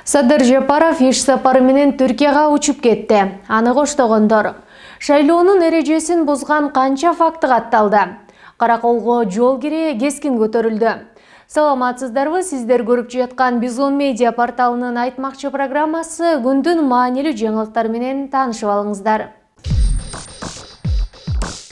Садыр Жапаров иш сапары менен Түркияга учуп кетти. Аны коштогондор. Шайлоонун эрежесин бузган канча факты катталды. Караколго жол кире кескин көтөрүлдү. Саламатсыздарбы, сиздер көрүп жаткан Бизон медиа порталынын айтмакчы программасы күндүн маанилүү жаңылыктары менен таанышып алыңыздар.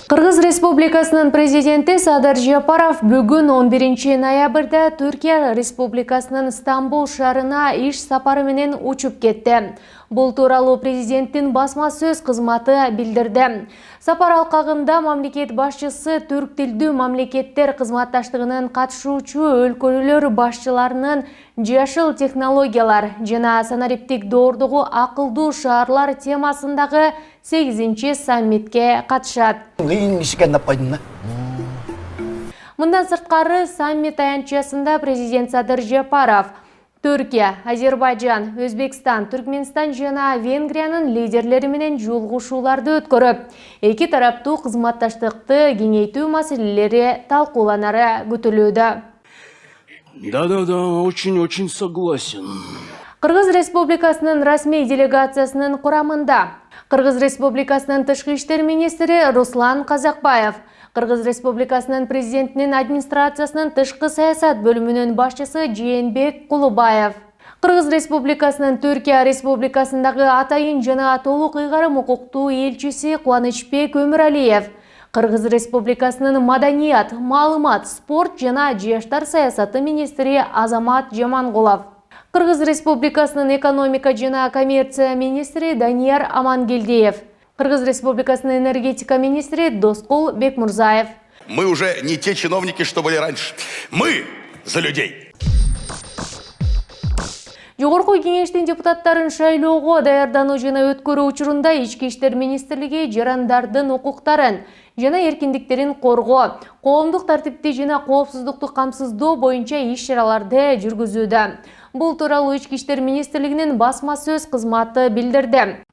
Кыргыз Республикасынын президенти Садыр Жапаров бүгүн 11 ноябрда Түркия Республикасынын Стамбул шаарына иш сапары менен учуп кетти. Бул тууралуу президенттин басма сөз кызматы билдирди. Сапар алкагында мамлекет башчысы түрк тилдүү мамлекеттер кызматташтыгынын катышуучу өлкөлөр башчыларынын жашыл технологиялар жана санариптик доордугу акылдуу шаарлар темасындагы 8-чи саммитке катышат. Мындан сырткары саммит аянтчасында президент Садыр Жапаров Түркия, Азербайджан, Өзбекстан, Түркменстан жана Венгриянын лидерлери менен жолугушууларды өткөрүп, эки тараптуу кызматташтыкты кеңейтүү маселелери талкууланары күтүлүүдө. Да, очень согласен. Кыргыз Республикасынын расмий делегациясынын курамында Кыргыз Республикасынын тышкы иштер министри Руслан Казакбаев, Кыргыз Республикасынын президентинин администрациясынын тышкы саясат бөлүмүнүн башчысы Жээнбек Кулубаев, Кыргыз Республикасынын Түркия Республикасындагы атайын жана толук ыйгарым укуктуу элчиси Кубанычбек Өмүралиев, Кыргыз Республикасынын маданият, маалымат, спорт жана жаштар саясаты министри Азамат Жамангулов, Кыргыз Республикасынын экономика жана коммерция министри Данияр Амангелдиев, Кыргыз Республикасынын энергетика министри Доскул Бекмурзаев. Мы уже не те чиновники, что были раньше. Мы за людей. Жогорку кеңештин депутаттарын шайлоого даярдануу жана өткөрүү учурунда Ички иштер министрлиги жарандардын укуктарын жана эркиндиктерин коргоо, коомдук тартипти жана коопсуздукту камсыздоо боюнча иш-чараларды жүргүзүүдө. Бул тууралуу Ички иштер министрлигинин басма сөз кызматы билдирди.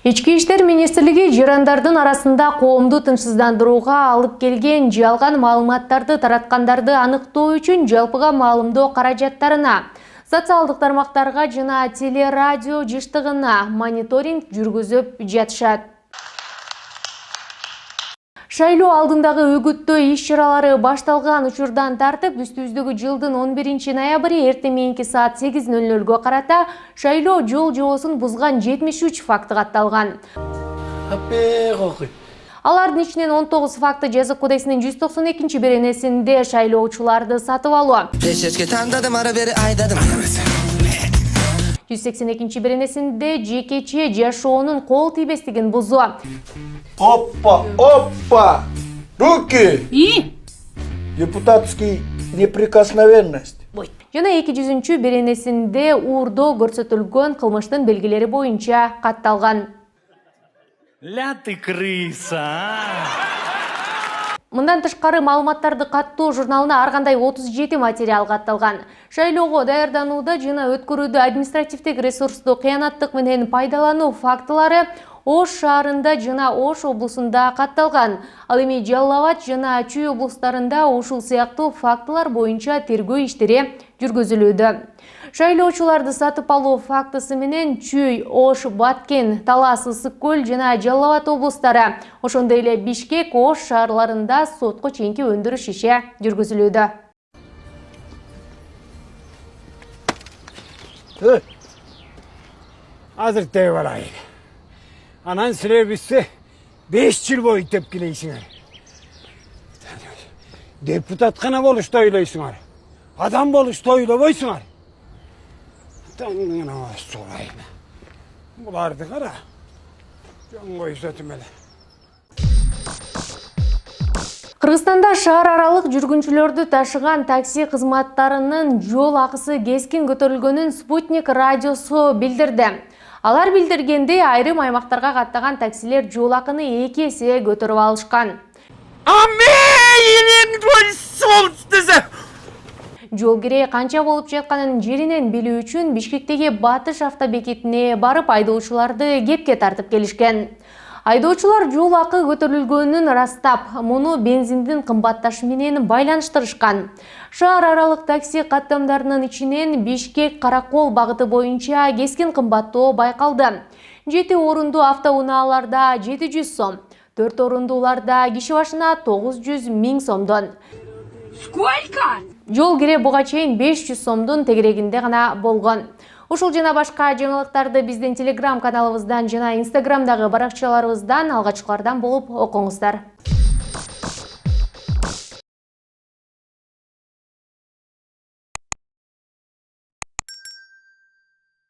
Ички иштер министрлиги жарандардын арасында коомду тынчсыздандырууга алып келген жалган маалыматтарды тараткандарды аныктоо үчүн жалпыга маалымдоо каражаттарына, социалдык тармактарга жана телерадио жыштыгына мониторинг жүргүзүп жатышат. Шайлоо алдындагы үгүттөө иш-чаралары башталган учурдан тартып, үстүбүздөгү жылдын 11 ноябры эртең мененки саат 8:00 карата шайлоо жол жоосун бузган 73 факты катталган. Алардын ичинен 19 факты Жазык кодексинин 192 беренесинде шайлоочуларды сатып алуу, 182 беренесинде жекече жашоонун кол тийбестигин бузуу. Опа! Руки! И? Депутатский неприкосновенность. Жана 200 беренесинде уурдоо көрсөтүлгөн кылмыштын белгилери боюнча катталган. Ля ты крыса! Мындан тышкары маалыматтарды каттоо журналына ар кандай 37 материал катталган. Шайлоого даярданууда жана өткөрүүдө административдик ресурсту кыянаттык менен пайдалануу фактылары Ош шаарында жана Ош облусунда катталган. Ал эми Жалал Абад жана Чүй облустарында ушул сыяктуу фактылар боюнча тергөө иштери жүргүзүлүүдө. Шайлоочуларды сатып алуу фактысы менен Чүй, Ош, Баткен, Талас, Ысык көл жана Жалал Абад облустары, ошондой эле Бишкек, Ош шаарларында сотко чейинки өндүрүш иши жүргүзүлүүдө. Азыр тээ барайын. Анан силер бизсе 5 жыл бою тепкилейсиңер. Депутат гана болушту ойлойсуңар. Адам болушту ойлобойсуңар. Таңына сурайын. Буларды кара. Жөн койсотум эле. Кыргызстанда шаар аралык жүргүнчүлөрдү ташыган такси кызматтарынын жол акысы кескин көтөрүлгөнүн Спутник радиосу билдирди. Алар билдиргендей, айрым аймактарга каттаган таксилер жол акыны 2 эсе көтөрүп алышкан. Жол кире канча болуп жатканын жеринен билүү үчүн Бишкектеги Батыш автобекетине барып айдоочуларды кепке тартып келишкен. Айдоочулар жол акы көтөрүлгөнүн ырастап, муну бензиндин кымбатташы менен байланыштырышкан. Шаар аралык такси каттамдарынын ичинен Бишкек Каракол багыты боюнча кескин кымбаттоо байкалды. 7 орунду автоунааларда 700 сом, 4 орундууларда киши башына 900 000 сомдон. Сколько? Жол кире буга чейин 500 сомдун тегерегинде гана болгон. Ушул жана башка жаңылыктарды биздин Telegram каналыбыздан жана Instagramдагы баракчаларыбыздан алгачкылардан болуп окуңуздар.